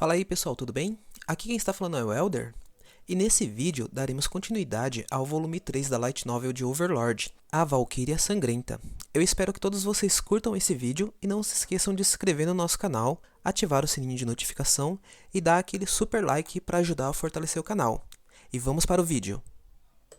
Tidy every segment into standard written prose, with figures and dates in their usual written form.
Fala aí pessoal, tudo bem? Aqui quem está falando é o Elder, e nesse vídeo daremos continuidade ao volume 3 da Light Novel de Overlord, A Valquíria Sangrenta. Eu espero que todos vocês curtam esse vídeo e não se esqueçam de se inscrever no nosso canal, ativar o sininho de notificação e dar aquele super like para ajudar a fortalecer o canal. E vamos para o vídeo.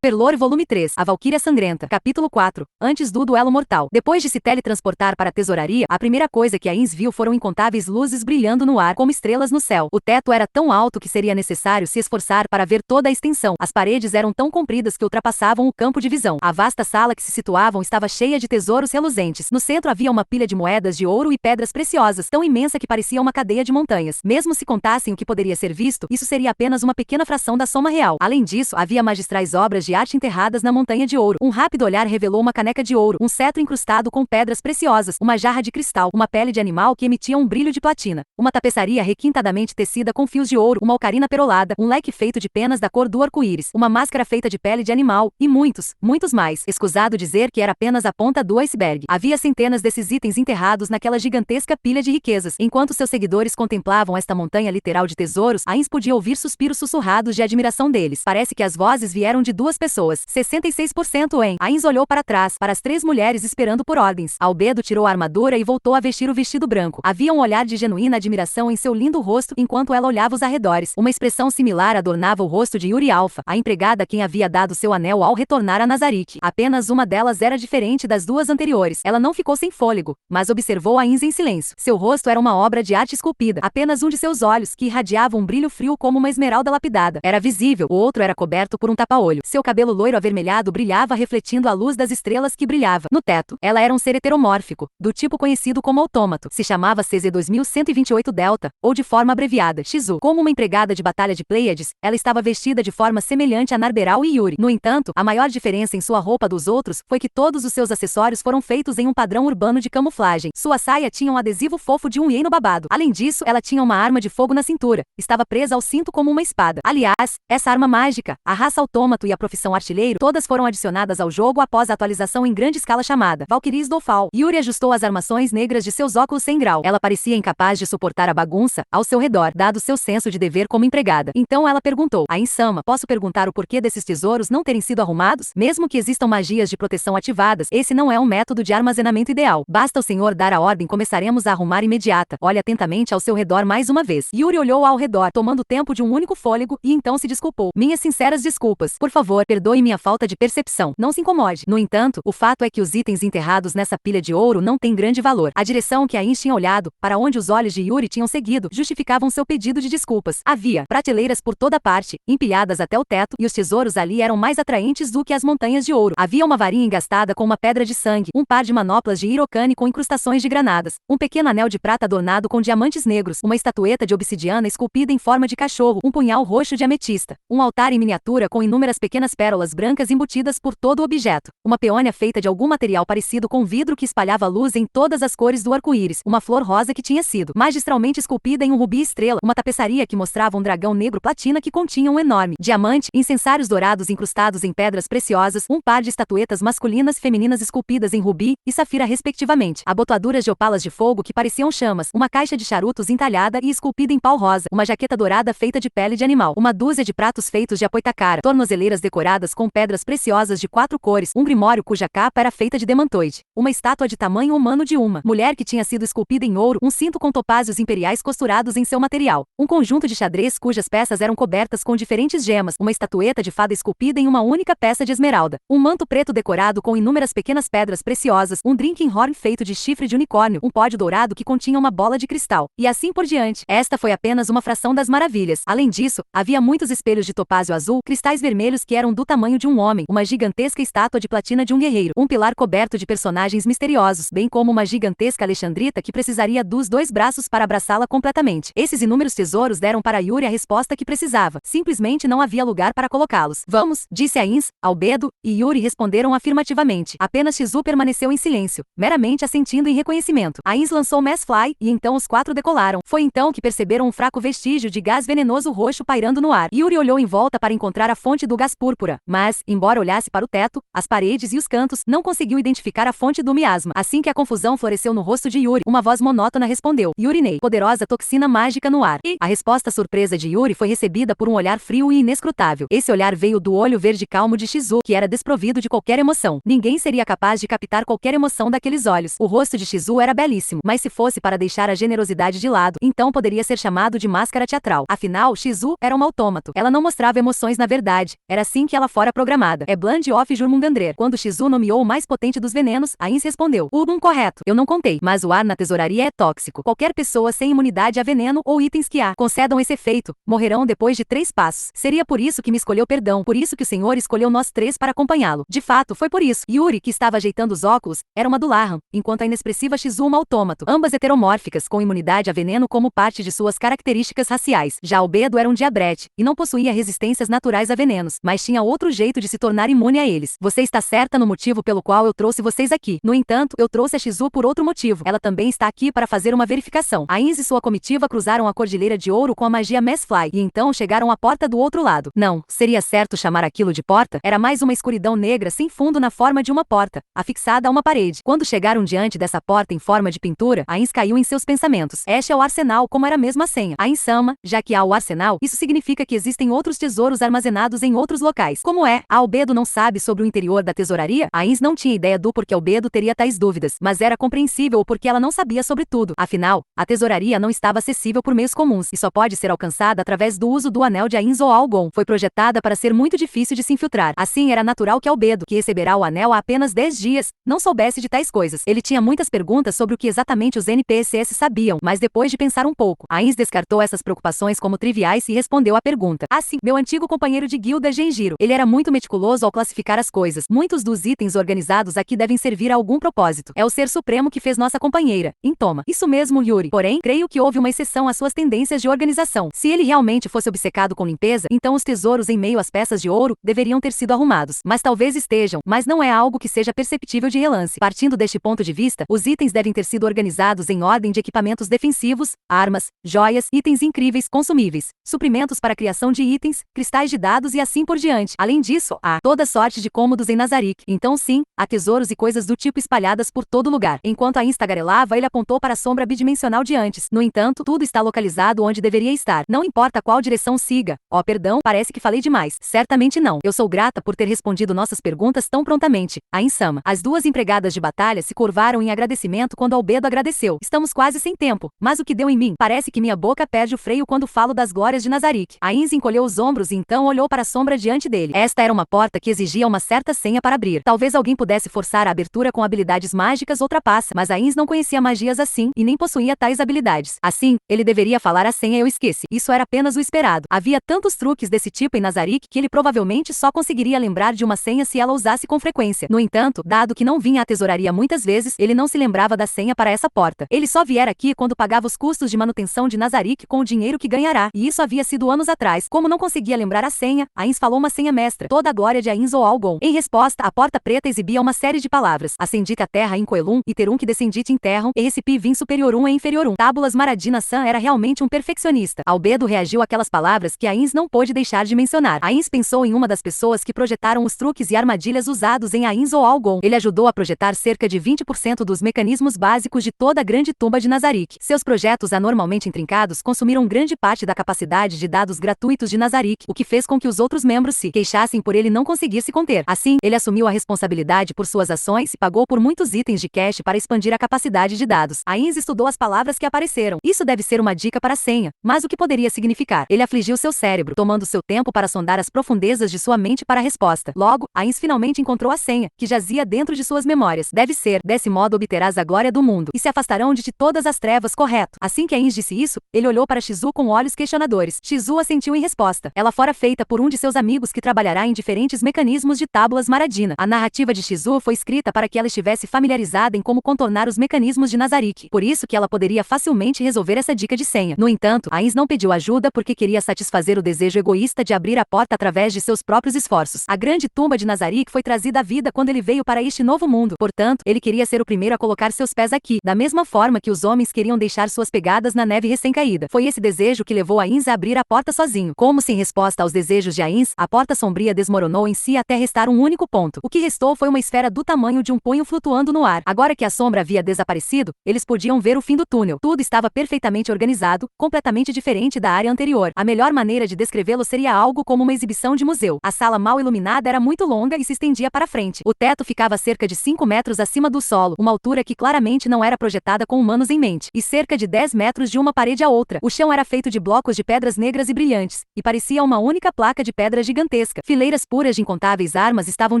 Overlord Volume 3, A Valquíria Sangrenta, Capítulo 4, Antes do Duelo Mortal. Depois de se teletransportar para a tesouraria, a primeira coisa que Ainz viu foram incontáveis luzes brilhando no ar como estrelas no céu. O teto era tão alto que seria necessário se esforçar para ver toda a extensão. As paredes eram tão compridas que ultrapassavam o campo de visão. A vasta sala que se situavam estava cheia de tesouros reluzentes. No centro havia uma pilha de moedas de ouro e pedras preciosas, tão imensa que parecia uma cadeia de montanhas. Mesmo se contassem o que poderia ser visto, isso seria apenas uma pequena fração da soma real. Além disso, havia magistrais obras de arte enterradas na montanha de ouro. Um rápido olhar revelou uma caneca de ouro, um cetro incrustado com pedras preciosas, uma jarra de cristal, uma pele de animal que emitia um brilho de platina, uma tapeçaria requintadamente tecida com fios de ouro, uma ocarina perolada, um leque feito de penas da cor do arco-íris, uma máscara feita de pele de animal, e muitos mais. Escusado dizer que era apenas a ponta do iceberg. Havia centenas desses itens enterrados naquela gigantesca pilha de riquezas. Enquanto seus seguidores contemplavam esta montanha literal de tesouros, Ainz podia ouvir suspiros sussurrados de admiração deles. Parece que as vozes vieram de duas pessoas. 66% em. Ainz olhou para trás, para as três mulheres esperando por ordens. Albedo tirou a armadura e voltou a vestir o vestido branco. Havia um olhar de genuína admiração em seu lindo rosto enquanto ela olhava os arredores. Uma expressão similar adornava o rosto de Yuri Alpha, a empregada a quem havia dado seu anel ao retornar a Nazarick. Apenas uma delas era diferente das duas anteriores. Ela não ficou sem fôlego, mas observou Ainz em silêncio. Seu rosto era uma obra de arte esculpida. Apenas um de seus olhos, que irradiava um brilho frio como uma esmeralda lapidada, era visível. O outro era coberto por um tapa-olho. Seu cabelo loiro avermelhado brilhava refletindo a luz das estrelas que brilhava no teto. Ela era um ser heteromórfico, do tipo conhecido como autômato. Se chamava CZ2128 Delta, ou de forma abreviada, Shizu. Como uma empregada de batalha de Pleiades, ela estava vestida de forma semelhante a Narberal e Yuri. No entanto, a maior diferença em sua roupa dos outros foi que todos os seus acessórios foram feitos em um padrão urbano de camuflagem. Sua saia tinha um adesivo fofo de um hieno babado. Além disso, ela tinha uma arma de fogo na cintura. Estava presa ao cinto como uma espada. Aliás, essa arma mágica, a raça autômato e a profissão artilheiro, todas foram adicionadas ao jogo após a atualização em grande escala chamada Valkyries do Fall. Yuri ajustou as armações negras de seus óculos sem grau. Ela parecia incapaz de suportar a bagunça ao seu redor, dado seu senso de dever como empregada. Então ela perguntou: Ainsama, posso perguntar o porquê desses tesouros não terem sido arrumados? Mesmo que existam magias de proteção ativadas, esse não é um método de armazenamento ideal. Basta o senhor dar a ordem, começaremos a arrumar imediata. Olhe atentamente ao seu redor mais uma vez. Yuri olhou ao redor, tomando tempo de um único fôlego, e então se desculpou. Minhas sinceras desculpas. Por favor, perdoe minha falta de percepção. Não se incomode. No entanto, o fato é que os itens enterrados nessa pilha de ouro não têm grande valor. A direção que Ainz tinha olhado, para onde os olhos de Yuri tinham seguido, justificavam seu pedido de desculpas. Havia prateleiras por toda parte, empilhadas até o teto, e os tesouros ali eram mais atraentes do que as montanhas de ouro. Havia uma varinha engastada com uma pedra de sangue, um par de manoplas de Hirokane com incrustações de granadas, um pequeno anel de prata adornado com diamantes negros, uma estatueta de obsidiana esculpida em forma de cachorro, um punhal roxo de ametista, um altar em miniatura com inúmeras pequenas pérolas brancas embutidas por todo o objeto, uma peônia feita de algum material parecido com vidro que espalhava luz em todas as cores do arco-íris, uma flor rosa que tinha sido magistralmente esculpida em um rubi estrela, uma tapeçaria que mostrava um dragão negro platina que continha um enorme diamante, incensários dourados incrustados em pedras preciosas, um par de estatuetas masculinas e femininas esculpidas em rubi e safira respectivamente, abotoaduras de opalas de fogo que pareciam chamas, uma caixa de charutos entalhada e esculpida em pau rosa, uma jaqueta dourada feita de pele de animal, uma dúzia de pratos feitos de apoitakara, tornozeleiras decoradas com pedras preciosas de 4 cores, um grimório cuja capa era feita de demantoide, uma estátua de tamanho humano de uma mulher que tinha sido esculpida em ouro, um cinto com topázios imperiais costurados em seu material, um conjunto de xadrez cujas peças eram cobertas com diferentes gemas, uma estatueta de fada esculpida em uma única peça de esmeralda, um manto preto decorado com inúmeras pequenas pedras preciosas, um drinking horn feito de chifre de unicórnio, um pódio dourado que continha uma bola de cristal, e assim por diante. Esta foi apenas uma fração das maravilhas. Além disso, havia muitos espelhos de topázio azul, cristais vermelhos que eram do tamanho de um homem, uma gigantesca estátua de platina de um guerreiro, um pilar coberto de personagens misteriosos, bem como uma gigantesca alexandrita que precisaria dos 2 braços para abraçá-la completamente. Esses inúmeros tesouros deram para Yuri a resposta que precisava. Simplesmente não havia lugar para colocá-los. Vamos, disse Ainz, Albedo e Yuri responderam afirmativamente. Apenas Shizu permaneceu em silêncio, meramente assentindo em reconhecimento. Ainz lançou Mass Fly, e então os 4 decolaram. Foi então que perceberam um fraco vestígio de gás venenoso roxo pairando no ar. Yuri olhou em volta para encontrar a fonte do gás puro púrpura, mas, embora olhasse para o teto, as paredes e os cantos, não conseguiu identificar a fonte do miasma. Assim que a confusão floresceu no rosto de Yuri, uma voz monótona respondeu: Yurinei, poderosa toxina mágica no ar. E a resposta surpresa de Yuri foi recebida por um olhar frio e inescrutável. Esse olhar veio do olho verde calmo de Shizu, que era desprovido de qualquer emoção. Ninguém seria capaz de captar qualquer emoção daqueles olhos. O rosto de Shizu era belíssimo, mas se fosse para deixar a generosidade de lado, então poderia ser chamado de máscara teatral. Afinal, Shizu era um autômato. Ela não mostrava emoções na verdade. Era assim que ela fora programada. É Bland of Jurmungandrer. Quando Shizu nomeou o mais potente dos venenos, Ainz respondeu: correto. Eu não contei, mas o ar na tesouraria é tóxico. Qualquer pessoa sem imunidade a veneno ou itens que concedam esse efeito, morrerão depois de 3 passos. Seria por isso que me escolheu perdão, por isso que o senhor escolheu nós 3 para acompanhá-lo. De fato, foi por isso. Yuri, que estava ajeitando os óculos, era uma Dulahan, enquanto a inexpressiva Shizu uma autômato, ambas heteromórficas com imunidade a veneno como parte de suas características raciais. Já Albedo era um diabrete, e não possuía resistências naturais a venenos, mas tinha outro jeito de se tornar imune a eles. Você está certa no motivo pelo qual eu trouxe vocês aqui. No entanto, eu trouxe a Shizu por outro motivo. Ela também está aqui para fazer uma verificação. Ainz e sua comitiva cruzaram a Cordilheira de Ouro com a magia Massfly, e então chegaram à porta do outro lado. Não, seria certo chamar aquilo de porta? Era mais uma escuridão negra sem fundo na forma de uma porta, afixada a uma parede. Quando chegaram diante dessa porta em forma de pintura, Ainz caiu em seus pensamentos. Este é o arsenal, como era mesmo a senha. Ainz-sama, já que há o arsenal, isso significa que existem outros tesouros armazenados em outros locais. Como é? A Albedo não sabe sobre o interior da tesouraria? Ainz não tinha ideia do porquê Albedo teria tais dúvidas, mas era compreensível o porquê ela não sabia sobre tudo. Afinal, a tesouraria não estava acessível por meios comuns e só pode ser alcançada através do uso do anel de Ainz ou Algon. Foi projetada para ser muito difícil de se infiltrar. Assim, era natural que Albedo, que receberá o anel há apenas 10 dias, não soubesse de tais coisas. Ele tinha muitas perguntas sobre o que exatamente os NPCs sabiam, mas depois de pensar um pouco, Ainz descartou essas preocupações como triviais e respondeu à pergunta. Assim, meu antigo companheiro de guilda Genjiro. Ele era muito meticuloso ao classificar as coisas. Muitos dos itens organizados aqui devem servir a algum propósito. É o ser supremo que fez nossa companheira. Toma. Isso mesmo, Yuri. Porém, creio que houve uma exceção às suas tendências de organização. Se ele realmente fosse obcecado com limpeza, então os tesouros em meio às peças de ouro deveriam ter sido arrumados. Mas talvez estejam, mas não é algo que seja perceptível de relance. Partindo deste ponto de vista, os itens devem ter sido organizados em ordem de equipamentos defensivos, armas, joias, itens incríveis consumíveis, suprimentos para a criação de itens, cristais de dados e assim por diante. Além disso, há toda sorte de cômodos em Nazarick. Então sim, há tesouros e coisas do tipo espalhadas por todo lugar. Enquanto a Ainz tagarelava, ele apontou para a sombra bidimensional de antes. No entanto, tudo está localizado onde deveria estar. Não importa qual direção siga. Oh, perdão, parece que falei demais. Certamente não. Eu sou grata por ter respondido nossas perguntas tão prontamente. Ainz-sama. As 2 empregadas de batalha se curvaram em agradecimento quando Albedo agradeceu. Estamos quase sem tempo. Mas o que deu em mim? Parece que minha boca perde o freio quando falo das glórias de Nazarick. Ainz encolheu os ombros e então olhou para a sombra diante dele. Esta era uma porta que exigia uma certa senha para abrir. Talvez alguém pudesse forçar a abertura com habilidades mágicas ou trapaça, mas Ainz não conhecia magias assim e nem possuía tais habilidades. Assim, ele deveria falar a senha e eu esqueci. Isso era apenas o esperado. Havia tantos truques desse tipo em Nazarick que ele provavelmente só conseguiria lembrar de uma senha se ela usasse com frequência. No entanto, dado que não vinha à tesouraria muitas vezes, ele não se lembrava da senha para essa porta. Ele só viera aqui quando pagava os custos de manutenção de Nazarick com o dinheiro que ganhará, e isso havia sido anos atrás. Como não conseguia lembrar a senha, Ainz falou uma senha mestra, toda a glória de Ainz ou Algon. Em resposta, a porta preta exibia uma série de palavras. Ascendite a terra em Coelum, Iterum que descendite em terram, e recipi vim superiorum e inferiorum. Tábulas Maradina-san era realmente um perfeccionista. Albedo reagiu àquelas palavras que Ainz não pôde deixar de mencionar. Ainz pensou em uma das pessoas que projetaram os truques e armadilhas usados em Ainz ou Algon. Ele ajudou a projetar cerca de 20% dos mecanismos básicos de toda a grande tumba de Nazarick. Seus projetos anormalmente intrincados consumiram grande parte da capacidade de dados gratuitos de Nazarick, o que fez com que os outros membros se queixassem por ele não conseguir se conter. Assim, ele assumiu a responsabilidade por suas ações e pagou por muitos itens de cache para expandir a capacidade de dados. Ainz estudou as palavras que apareceram. Isso deve ser uma dica para a senha, mas o que poderia significar? Ele afligiu seu cérebro, tomando seu tempo para sondar as profundezas de sua mente para a resposta. Logo, Ainz finalmente encontrou a senha, que jazia dentro de suas memórias. Deve ser, desse modo obterás a glória do mundo, e se afastarão de ti todas as trevas, correto? Assim que Ainz disse isso, ele olhou para Shizu com olhos questionadores. Shizu assentiu em resposta. Ela fora feita por um de seus amigos que trabalhará em diferentes mecanismos de tábulas Maradina. A narrativa de Shizu foi escrita para que ela estivesse familiarizada em como contornar os mecanismos de Nazarick. Por isso que ela poderia facilmente resolver essa dica de senha. No entanto, Ainz não pediu ajuda porque queria satisfazer o desejo egoísta de abrir a porta através de seus próprios esforços. A grande tumba de Nazarick foi trazida à vida quando ele veio para este novo mundo. Portanto, ele queria ser o primeiro a colocar seus pés aqui, da mesma forma que os homens queriam deixar suas pegadas na neve recém-caída. Foi esse desejo que levou Ainz a abrir a porta sozinho. Como se em resposta aos desejos de Ainz, a porta porta sombria desmoronou em si até restar um único ponto. O que restou foi uma esfera do tamanho de um punho flutuando no ar. Agora que a sombra havia desaparecido, eles podiam ver o fim do túnel. Tudo estava perfeitamente organizado, completamente diferente da área anterior. A melhor maneira de descrevê-lo seria algo como uma exibição de museu. A sala mal iluminada era muito longa e se estendia para frente. O teto ficava a cerca de 5 metros acima do solo, uma altura que claramente não era projetada com humanos em mente, e cerca de 10 metros de uma parede à outra. O chão era feito de blocos de pedras negras e brilhantes, e parecia uma única placa de pedra gigantesca. Fileiras puras de incontáveis armas estavam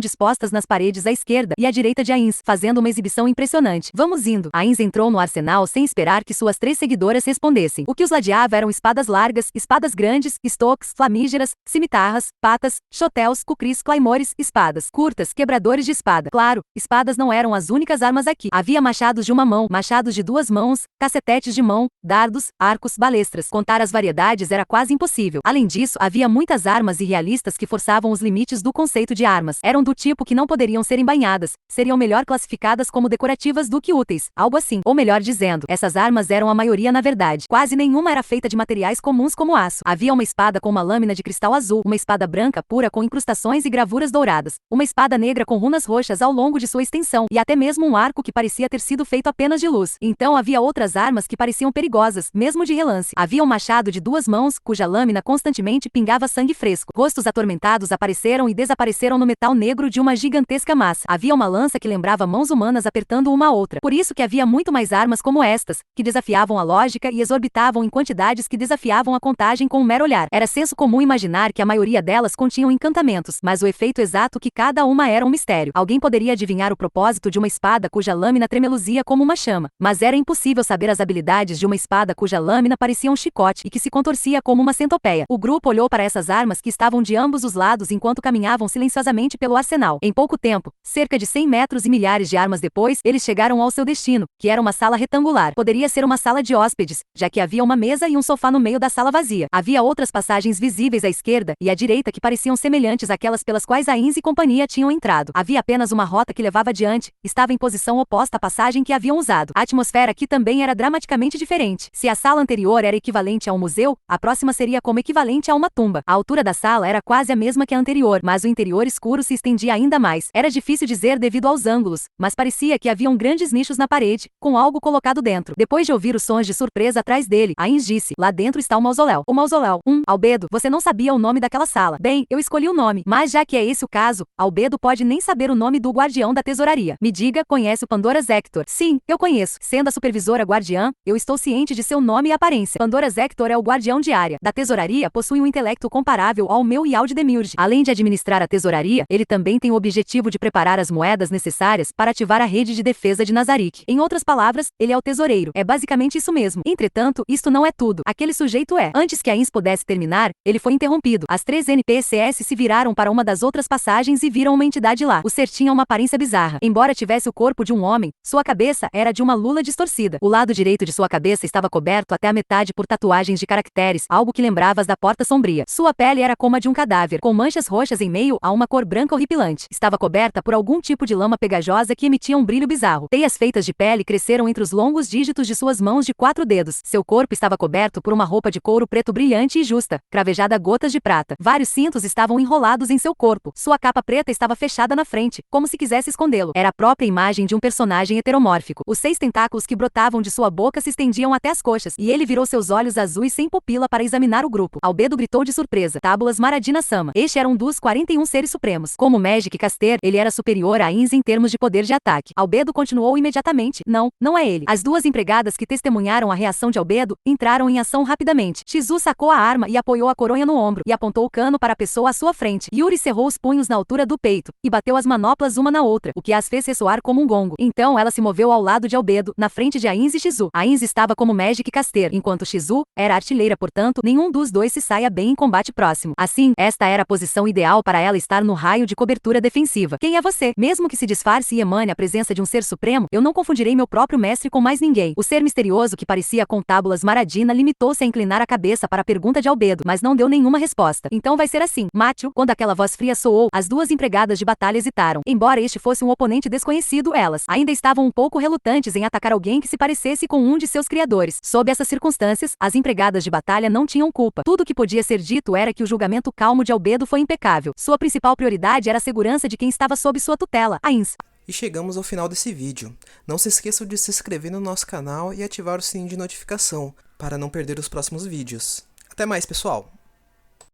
dispostas nas paredes à esquerda e à direita de Ainz, fazendo uma exibição impressionante. Vamos indo. Ainz entrou no arsenal sem esperar que suas 3 seguidoras respondessem. O que os ladeava eram espadas largas, espadas grandes, estoques, flamígeras, cimitarras, patas, chotéus, cucris, claymores, espadas curtas, quebradores de espada. Claro, espadas não eram as únicas armas aqui. Havia machados de uma mão, machados de 2 mãos, cacetetes de mão, dardos, arcos, balestras. Contar as variedades era quase impossível. Além disso, havia muitas armas irrealistas que forçavam os limites do conceito de armas. Eram do tipo que não poderiam ser embainhadas, seriam melhor classificadas como decorativas do que úteis, algo assim. Ou melhor dizendo, essas armas eram a maioria na verdade. Quase nenhuma era feita de materiais comuns como aço. Havia uma espada com uma lâmina de cristal azul, uma espada branca pura com incrustações e gravuras douradas, uma espada negra com runas roxas ao longo de sua extensão, e até mesmo um arco que parecia ter sido feito apenas de luz. Então havia outras armas que pareciam perigosas, mesmo de relance. Havia um machado de 2 mãos, cuja lâmina constantemente pingava sangue fresco. Rostos atormentados apareceram e desapareceram no metal negro de uma gigantesca massa. Havia uma lança que lembrava mãos humanas apertando uma a outra. Por isso que havia muito mais armas como estas, que desafiavam a lógica e exorbitavam em quantidades que desafiavam a contagem com um mero olhar. Era senso comum imaginar que a maioria delas continham encantamentos, mas o efeito exato que cada uma era um mistério. Alguém poderia adivinhar o propósito de uma espada cuja lâmina tremeluzia como uma chama, mas era impossível saber as habilidades de uma espada cuja lâmina parecia um chicote e que se contorcia como uma centopeia. O grupo olhou para essas armas que estavam de ambos os lados enquanto caminhavam silenciosamente pelo arsenal. Em pouco tempo, cerca de 100 metros e milhares de armas depois, eles chegaram ao seu destino, que era uma sala retangular. Poderia ser uma sala de hóspedes, já que havia uma mesa e um sofá no meio da sala vazia. Havia outras passagens visíveis à esquerda e à direita que pareciam semelhantes àquelas pelas quais Ainz e companhia tinham entrado. Havia apenas uma rota que levava adiante, estava em posição oposta à passagem que haviam usado. A atmosfera aqui também era dramaticamente diferente. Se a sala anterior era equivalente a um museu, a próxima seria como equivalente a uma tumba. A altura da sala era quase a mesma que a anterior, mas o interior escuro se estendia ainda mais. Era difícil dizer devido aos ângulos, mas parecia que haviam grandes nichos na parede, com algo colocado dentro. Depois de ouvir os sons de surpresa atrás dele, Ainz disse: lá dentro está o mausoléu. O mausoléu. Albedo, você não sabia o nome daquela sala. Bem, eu escolhi o nome, mas já que é esse o caso, Albedo pode nem saber o nome do guardião da tesouraria. Me diga, conhece o Pandora's Hector? Sim, eu conheço. Sendo a supervisora guardiã, eu estou ciente de seu nome e aparência. Pandora's Hector é o guardião diária da tesouraria, possui um intelecto comparável ao meu e ao de Demiurge. Além de administrar a tesouraria, ele também tem o objetivo de preparar as moedas necessárias para ativar a rede de defesa de Nazarick. Em outras palavras, ele é o tesoureiro. É basicamente isso mesmo. Entretanto, isto não é tudo. Aquele sujeito é. Antes que Ainz pudesse terminar, ele foi interrompido. As 3 NPCs se viraram para uma das outras passagens e viram uma entidade lá. O ser tinha uma aparência bizarra. Embora tivesse o corpo de um homem, sua cabeça era de uma lula distorcida. O lado direito de sua cabeça estava coberto até a metade por tatuagens de caracteres, algo que lembrava as da Porta Sombria. Sua pele era como a de um cadáver, com manchas roxas em meio a uma cor branca horripilante. Estava coberta por algum tipo de lama pegajosa que emitia um brilho bizarro. Teias feitas de pele cresceram entre os longos dígitos de suas mãos de 4 dedos. Seu corpo estava coberto por uma roupa de couro preto brilhante e justa, cravejada a gotas de prata. Vários cintos estavam enrolados em seu corpo. Sua capa preta estava fechada na frente, como se quisesse escondê-lo. Era a própria imagem de um personagem heteromórfico. Os 6 tentáculos que brotavam de sua boca se estendiam até as coxas, e ele virou seus olhos azuis sem pupila para examinar o grupo. Albedo gritou de surpresa: Tábulas Maradina-sama. Este era um dos 41 seres supremos. Como Magic Caster, ele era superior a Ainz em termos de poder de ataque. Albedo continuou imediatamente: não é ele. As 2 empregadas que testemunharam a reação de Albedo entraram em ação rapidamente. Shizu sacou a arma e apoiou a coronha no ombro, e apontou o cano para a pessoa à sua frente. Yuri cerrou os punhos na altura do peito, e bateu as manoplas uma na outra, o que as fez ressoar como um gongo. Então ela se moveu ao lado de Albedo, na frente de Ainz e Shizu. Ainz estava como Magic Caster, enquanto Shizu era artilheira, portanto, nenhum dos dois se saia bem em combate próximo. Assim, esta era a posição ideal para ela estar no raio de cobertura defensiva. Quem é você? Mesmo que se disfarce e emane a presença de um ser supremo, eu não confundirei meu próprio mestre com mais ninguém. O ser misterioso que parecia com tábulas Maradina limitou-se a inclinar a cabeça para a pergunta de Albedo, mas não deu nenhuma resposta. Então vai ser assim, Mátio. Quando aquela voz fria soou, as 2 empregadas de batalha hesitaram. Embora este fosse um oponente desconhecido, elas ainda estavam um pouco relutantes em atacar alguém que se parecesse com um de seus criadores. Sob essas circunstâncias, as empregadas de batalha não tinham culpa. Tudo o que podia ser dito era que o julgamento calmo de de albedo foi impecável. Sua principal prioridade era a segurança de quem estava sob sua tutela, a Ins. E chegamos ao final desse vídeo. Não se esqueçam de se inscrever no nosso canal e ativar o sininho de notificação, para não perder os próximos vídeos. Até mais, pessoal!